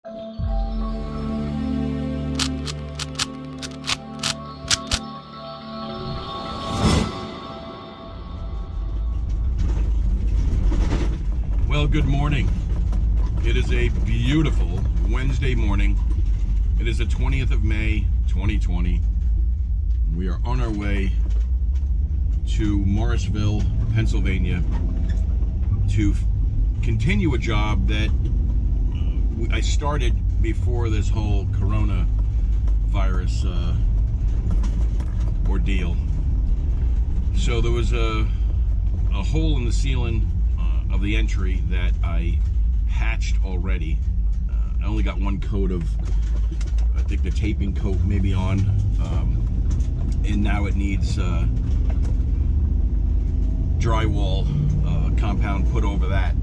Well, good morning. It is a beautiful Wednesday morning. It is the 20th of May, 2020. We are on our way to Morrisville, Pennsylvania to continue a job that I started before this whole coronavirus ordeal. So there was a hole in the ceiling of the entry that I hatched already. I only got one coat of, I think the taping coat maybe on, and now it needs drywall compound put over that,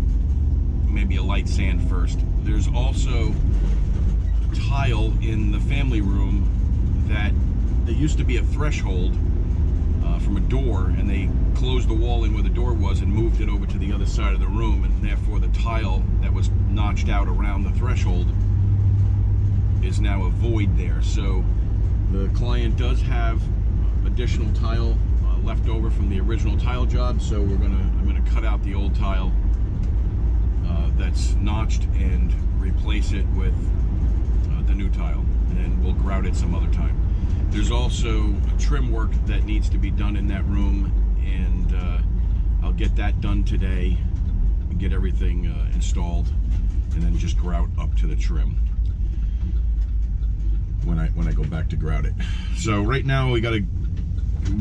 maybe a light sand first. There's also tile in the family room that there used to be a threshold from a door, and they closed the wall in where the door was and moved it over to the other side of the room, and therefore the tile that was notched out around the threshold is now a void there. So the client does have additional tile left over from the original tile job, so I'm gonna cut out the old tile that's notched and replace it with the new tile, and we'll grout it some other time. There's also trim work that needs to be done in that room, and I'll get that done today and get everything installed, and then just grout up to the trim when I go back to grout it. So right now we gotta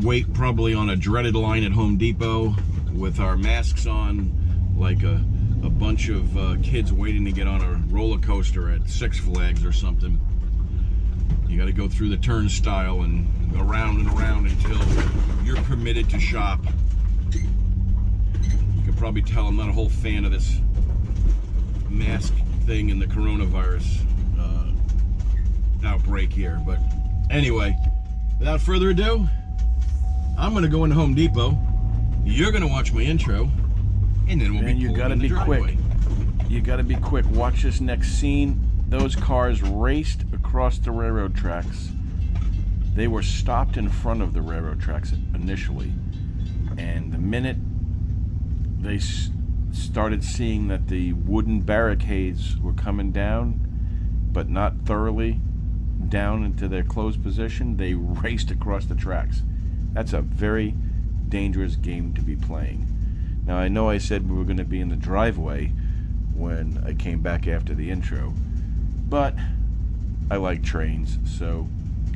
wait probably on a dreaded line at Home Depot with our masks on, like a bunch of kids waiting to get on a roller coaster at Six Flags or something. You got to go through the turnstile and around and around until you're permitted to shop. You can probably tell I'm not a whole fan of this mask thing and the coronavirus outbreak here. But anyway, without further ado, I'm going to go into Home Depot. You're going to watch my intro, and then we'll be you gotta be quick. You gotta be quick. Watch this next scene. Those cars raced across the railroad tracks. They were stopped in front of the railroad tracks initially, and the minute they started seeing that the wooden barricades were coming down, but not thoroughly down into their closed position, they raced across the tracks. That's a very dangerous game to be playing. Now, I know I said we were going to be in the driveway when I came back after the intro, but I like trains, so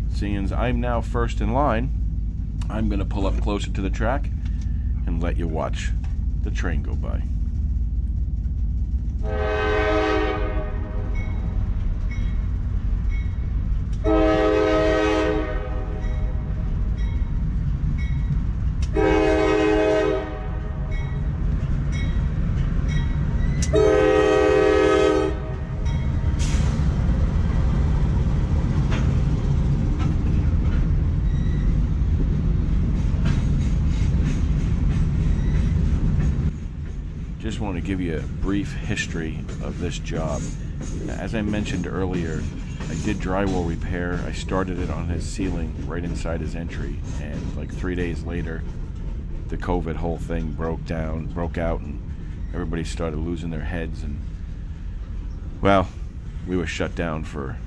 seeing as I'm now first in line, I'm going to pull up closer to the track and let you watch the train go by. Just want to give you a brief history of this job. As I mentioned earlier, I did drywall repair. I started it on his ceiling right inside his entry, and like 3 days later the COVID whole thing broke out, and everybody started losing their heads, and well, we were shut down for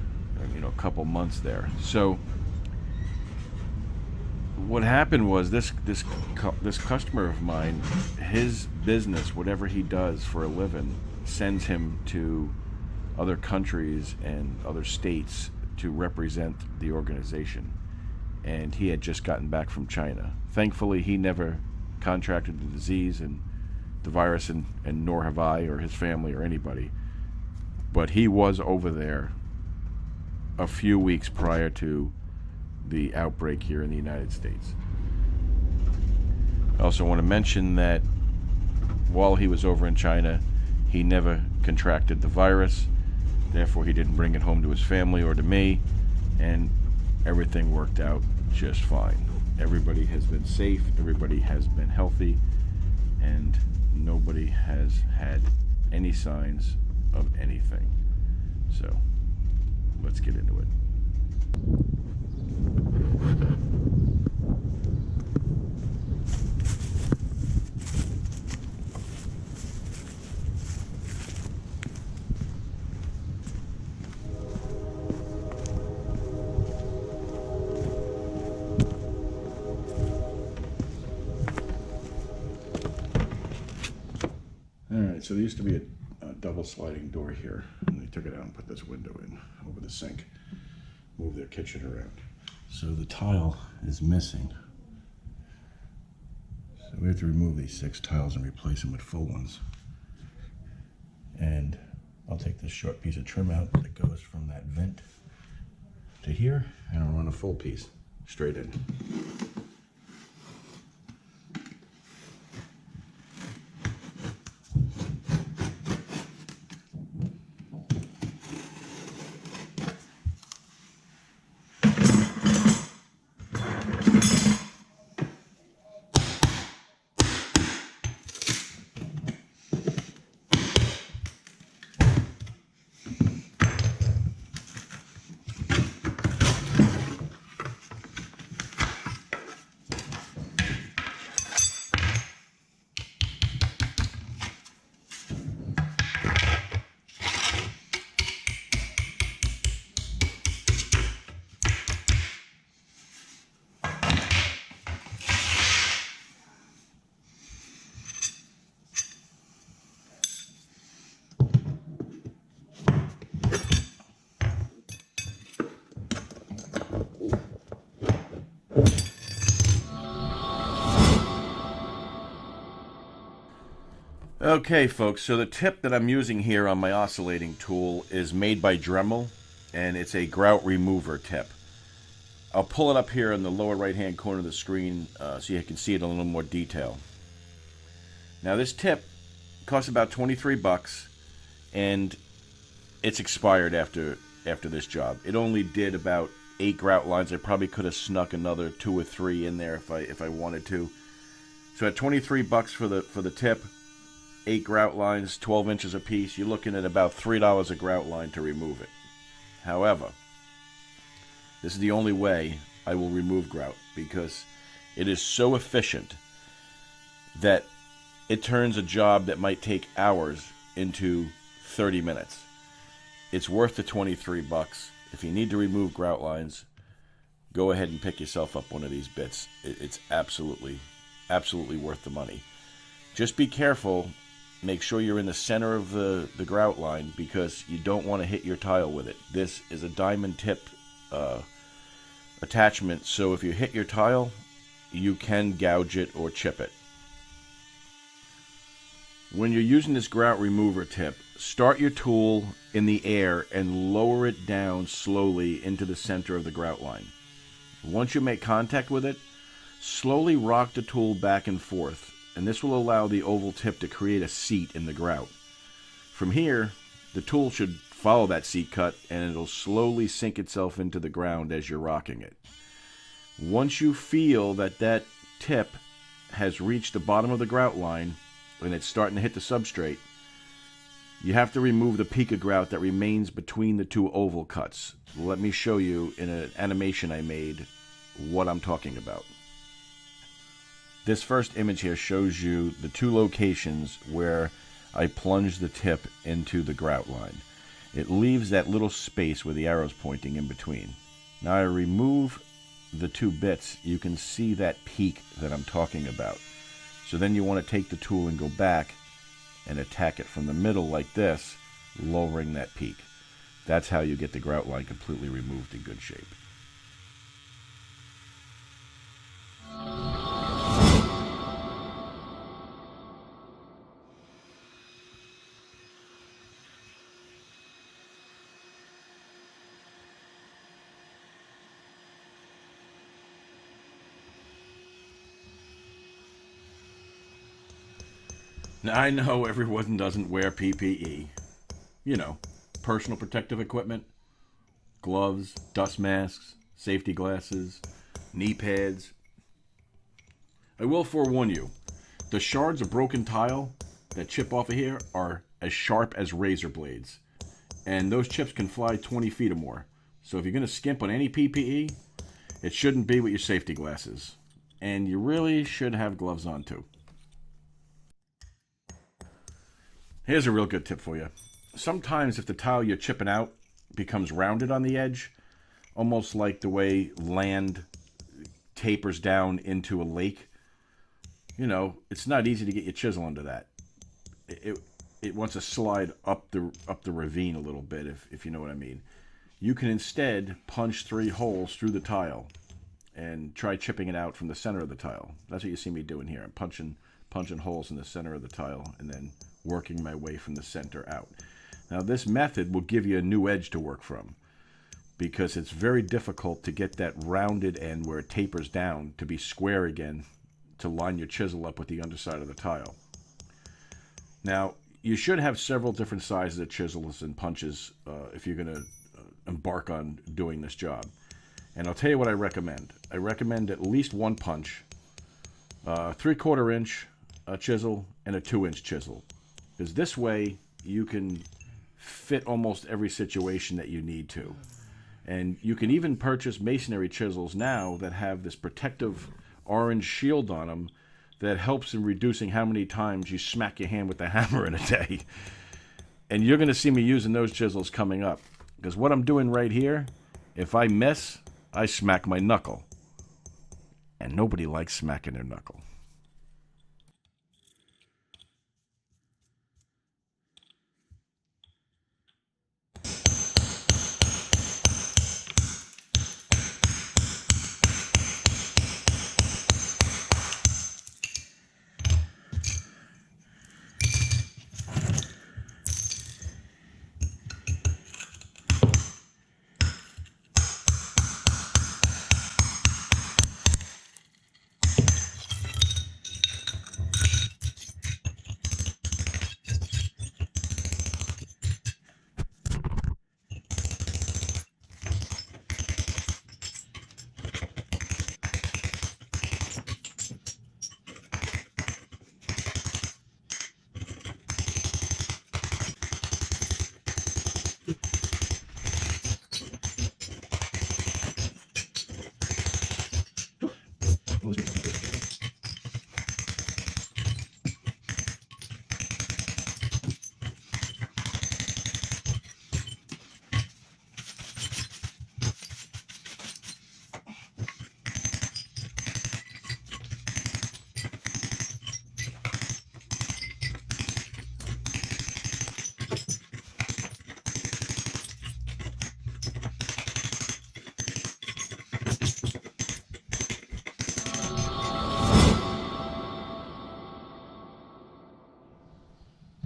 a couple months there. So what happened was this customer of mine, his business, whatever he does for a living, sends him to other countries and other states to represent the organization. And he had just gotten back from China. Thankfully, he never contracted the disease and the virus, and nor have I or his family or anybody. But he was over there a few weeks prior to the outbreak here in the United States. I also want to mention that while he was over in China, he never contracted the virus. Therefore, he didn't bring it home to his family or to me, and everything worked out just fine. Everybody has been safe, everybody has been healthy, and nobody has had any signs of anything. So let's get into it. Alright, so there used to be a double sliding door here, and they took it out and put this window in over the sink, moved their kitchen around. So the tile is missing. So we have to remove these 6 tiles and replace them with full ones. And I'll take this short piece of trim out that goes from that vent to here, and I'll run a full piece straight in. Okay, folks, so the tip that I'm using here on my oscillating tool is made by Dremel, and it's a Grout Remover Tip. I'll pull it up here in the lower right-hand corner of the screen so you can see it in a little more detail. Now, this tip costs about 23 bucks, and it's expired after this job. It only did about 8 grout lines. I probably could have snuck another 2 or 3 in there if I wanted to. So at 23 bucks for the tip, 8 grout lines, 12 inches a piece, you're looking at about $3 a grout line to remove it. However, this is the only way I will remove grout, because it is so efficient that it turns a job that might take hours into 30 minutes. It's worth the 23 bucks. If you need to remove grout lines, go ahead and pick yourself up one of these bits. It's absolutely worth the money. Just be careful. Make sure you're in the center of the grout line, because you don't want to hit your tile with it. This is a diamond tip attachment, so if you hit your tile, you can gouge it or chip it. When you're using this grout remover tip, start your tool in the air and lower it down slowly into the center of the grout line. Once you make contact with it, slowly rock the tool back and forth, and this will allow the oval tip to create a seat in the grout. From here, the tool should follow that seat cut, and it'll slowly sink itself into the ground as you're rocking it. Once you feel that tip has reached the bottom of the grout line and it's starting to hit the substrate, you have to remove the Pica grout that remains between the 2 oval cuts. Let me show you in an animation I made what I'm talking about. This first image here shows you the 2 locations where I plunge the tip into the grout line. It leaves that little space where the arrow's pointing in between. Now I remove the 2 bits, you can see that peak that I'm talking about. So then you want to take the tool and go back and attack it from the middle like this, lowering that peak. That's how you get the grout line completely removed in good shape. Now, I know everyone doesn't wear PPE. You know, personal protective equipment, gloves, dust masks, safety glasses, knee pads. I will forewarn you, the shards of broken tile that chip off of here are as sharp as razor blades. And those chips can fly 20 feet or more. So if you're going to skimp on any PPE, it shouldn't be with your safety glasses. And you really should have gloves on too. Here's a real good tip for you. Sometimes if the tile you're chipping out becomes rounded on the edge, almost like the way land tapers down into a lake, you know, it's not easy to get your chisel under that. It wants to slide up the ravine a little bit, if you know what I mean. You can instead punch 3 holes through the tile and try chipping it out from the center of the tile. That's what you see me doing here. I'm punching holes in the center of the tile and then working my way from the center out. Now this method will give you a new edge to work from, because it's very difficult to get that rounded end where it tapers down to be square again to line your chisel up with the underside of the tile. Now, you should have several different sizes of chisels and punches if you're going to embark on doing this job. And I'll tell you what I recommend. I recommend at least 1 punch, 3/4 inch chisel, and a 2-inch chisel. Because this way you can fit almost every situation that you need to. And you can even purchase masonary chisels now that have this protective orange shield on them that helps in reducing how many times you smack your hand with the hammer in a day. And you're going to see me using those chisels coming up. Because what I'm doing right here, if I miss, I smack my knuckle. And nobody likes smacking their knuckle.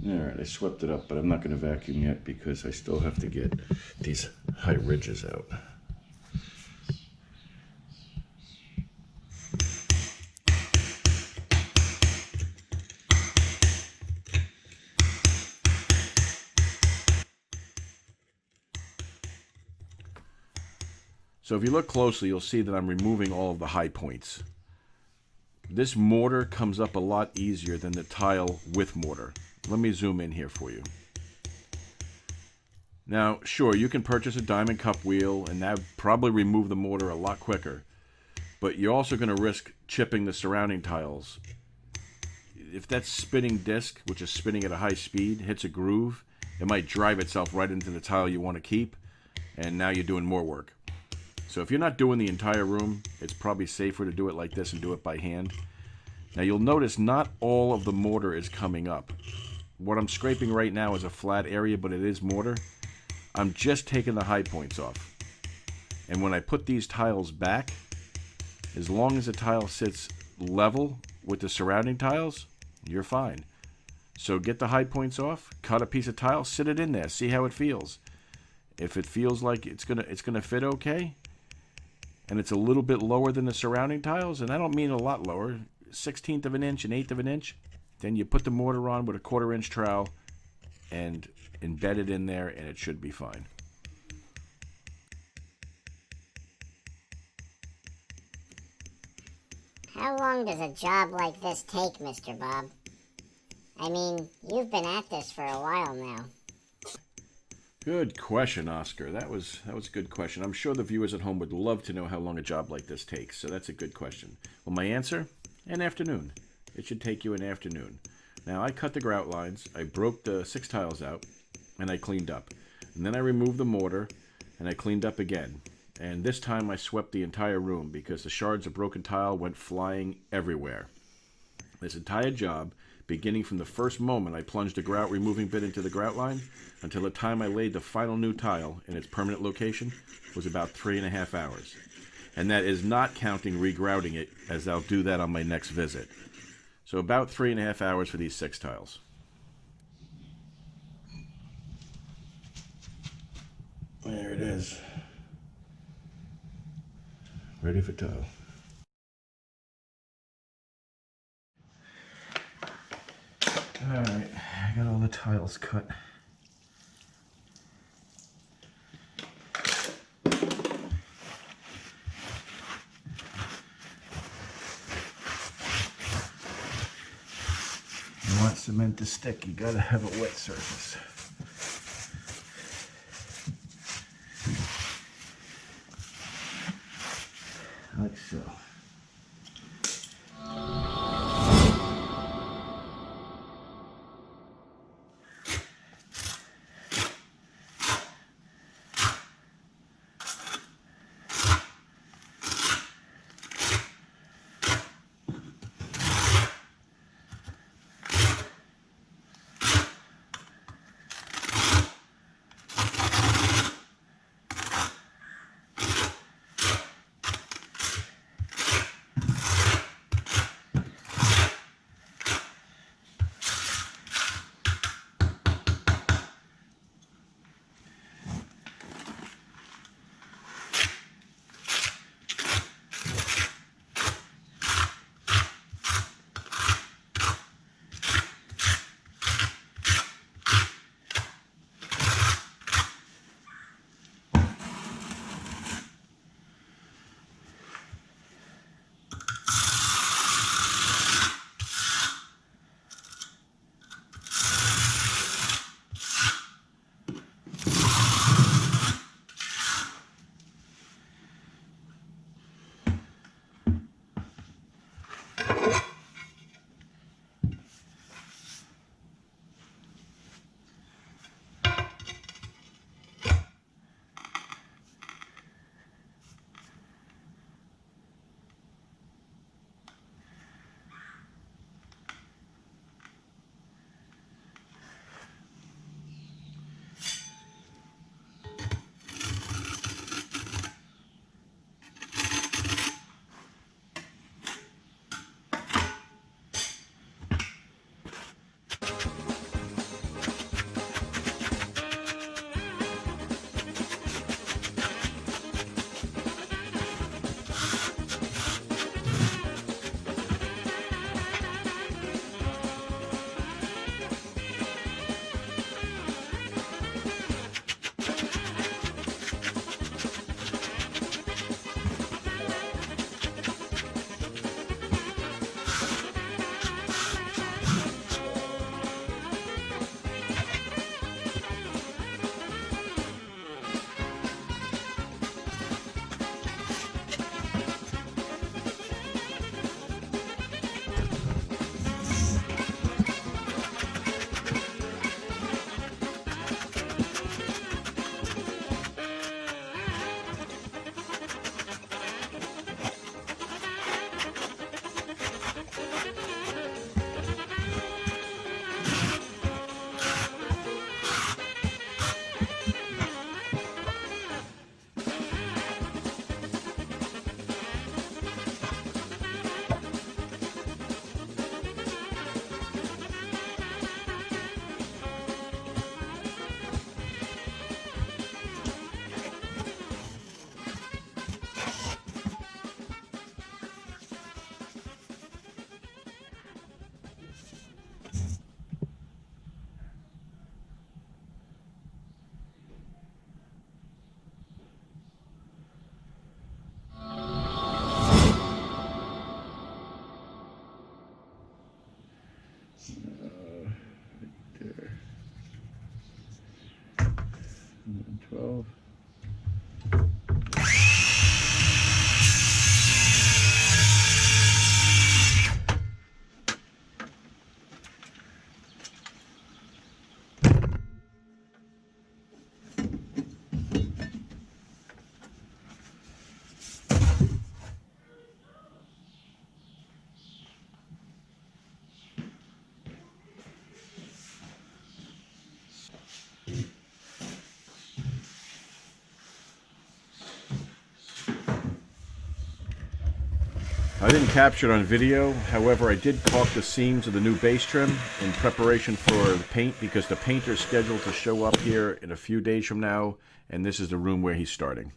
Alright, I swept it up, but I'm not going to vacuum yet because I still have to get these high ridges out. So if you look closely, you'll see that I'm removing all of the high points. This mortar comes up a lot easier than the tile with mortar. Let me zoom in here for you. Now, sure, you can purchase a diamond cup wheel and that would probably remove the mortar a lot quicker, but you're also going to risk chipping the surrounding tiles. If that spinning disc, which is spinning at a high speed, hits a groove, it might drive itself right into the tile you want to keep, and now you're doing more work. So if you're not doing the entire room, it's probably safer to do it like this and do it by hand. Now you'll notice not all of the mortar is coming up. What I'm scraping right now is a flat area, but it is mortar. I'm just taking the high points off. And when I put these tiles back, as long as the tile sits level with the surrounding tiles, you're fine. So get the high points off, cut a piece of tile, sit it in there, see how it feels. If it feels like it's gonna fit okay, and it's a little bit lower than the surrounding tiles, and I don't mean a lot lower, 1/16 of an inch, 1/8 of an inch, then you put the mortar on with a 1/4 inch trowel and embed it in there, and it should be fine. How long does a job like this take, Mr. Bob? I mean, you've been at this for a while now. Good question, Oscar. That was a good question. I'm sure the viewers at home would love to know how long a job like this takes. So that's a good question. Well, my answer: an afternoon. It should take you an afternoon. Now, I cut the grout lines, I broke the 6 tiles out, and I cleaned up. And then I removed the mortar, and I cleaned up again. And this time I swept the entire room because the shards of broken tile went flying everywhere. This entire job, beginning from the first moment I plunged the grout removing bit into the grout line until the time I laid the final new tile in its permanent location, was about 3.5 hours. And that is not counting regrouting it, as I'll do that on my next visit. So about 3.5 hours for these 6 tiles. There it is. Ready for tile. Alright, I got all the tiles cut. You want cement to stick, you gotta have a wet surface. Like so. didn't capture it on video. However, I did caulk the seams of the new base trim in preparation for the paint because the painter's scheduled to show up here in a few days from now, and this is the room where he's starting.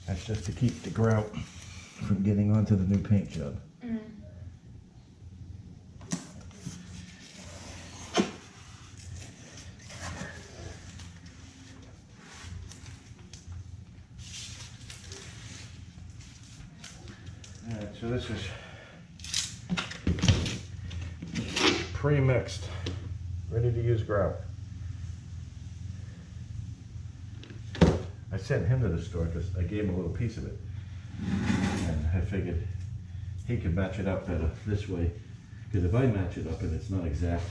That's just to keep the grout from getting onto the new paint job. Alright, so this is pre-mixed, ready to use grout. I sent him to the store because I gave him a little piece of it. And I figured he could match it up better this way. Because if I match it up and it's not exact,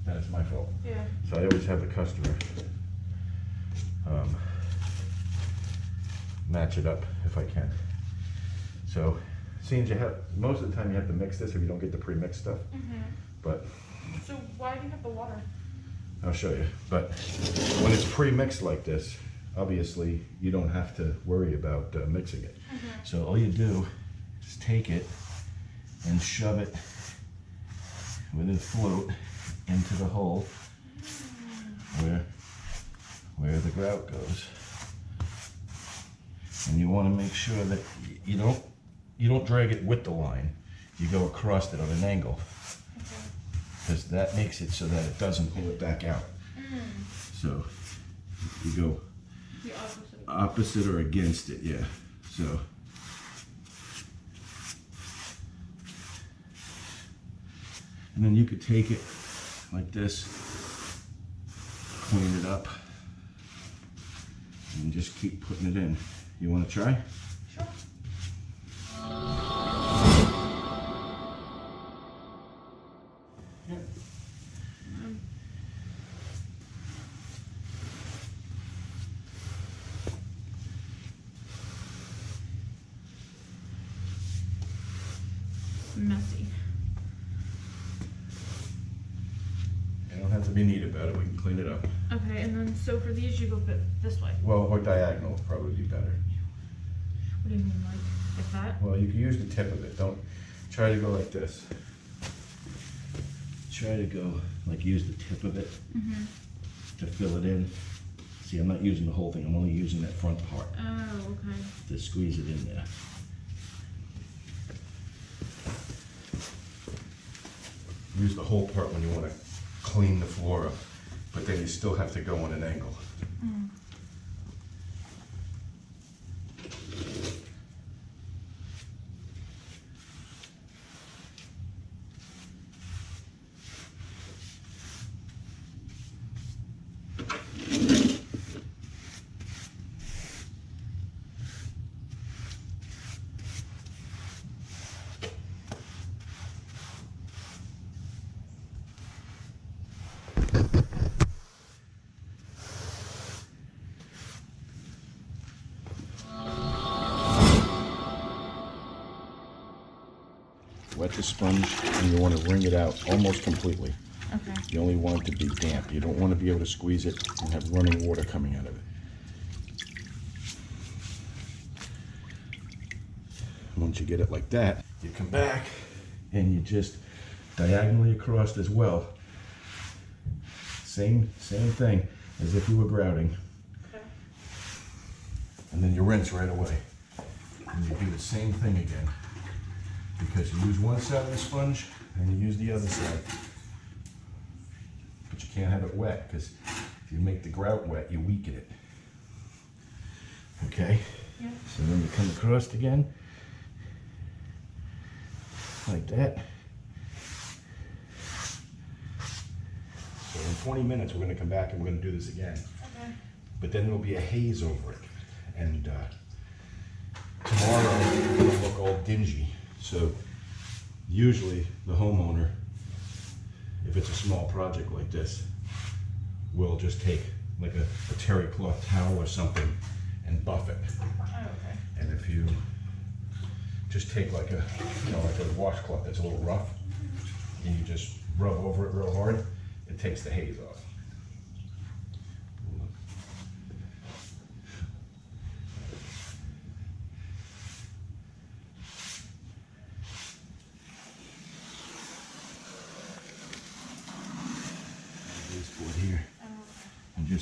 then it's my fault. Yeah. So I always have the customer match it up if I can. So, seems you have, most of the time you have to mix this if you don't get the pre-mixed stuff. But So why do you have the water? I'll show you. But when it's pre-mixed like this, obviously you don't have to worry about mixing it. So all you do is take it and shove it with a float into the hole where the grout goes. And you want to make sure that you don't drag it with the line. You go across it on an angle. Because that makes it so that it doesn't pull it back out. So you go The opposite. opposite or against it, yeah. So and then you could take it like this, clean it up, and just keep putting it in. You want to try? Sure. Yeah. Messy. You don't have to be neat about it. We can clean it up. Okay, and then so for these you go this way. Well, or diagonal would probably be better. What do you mean, like that? Well, you can use the tip of it. Don't try to go like this. Try to go like use the tip of it to fill it in. See, I'm not using the whole thing. I'm only using that front part Oh, okay. to squeeze it in there. Use the whole part when you want to clean the floor up, but then you still have to go on an angle. Wet the sponge and you want to wring it out almost completely. Okay. You only want it to be damp. You don't want to be able to squeeze it and have running water coming out of it. Once you get it like that, you come back and you just diagonally across as well. Same thing as if you were grouting. Okay. And then you rinse right away. And you do the same thing again. Because you use one side of the sponge and you use the other side. But you can't have it wet because if you make the grout wet, you weaken it. Okay? Yeah. So then you come across again, like that. So in 20 minutes, we're going to come back and we're going to do this again. Okay. But then there'll be a haze over it. And tomorrow, it'll look all dingy. So usually the homeowner, if it's a small project like this, will just take like a terry cloth towel or something and buff it. Oh, okay. And if you just take like a, like a washcloth that's a little rough and you just rub over it real hard, it takes the haze off.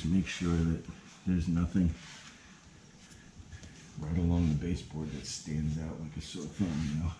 just make sure that there's nothing right along the baseboard that stands out like a sore thumb, you know.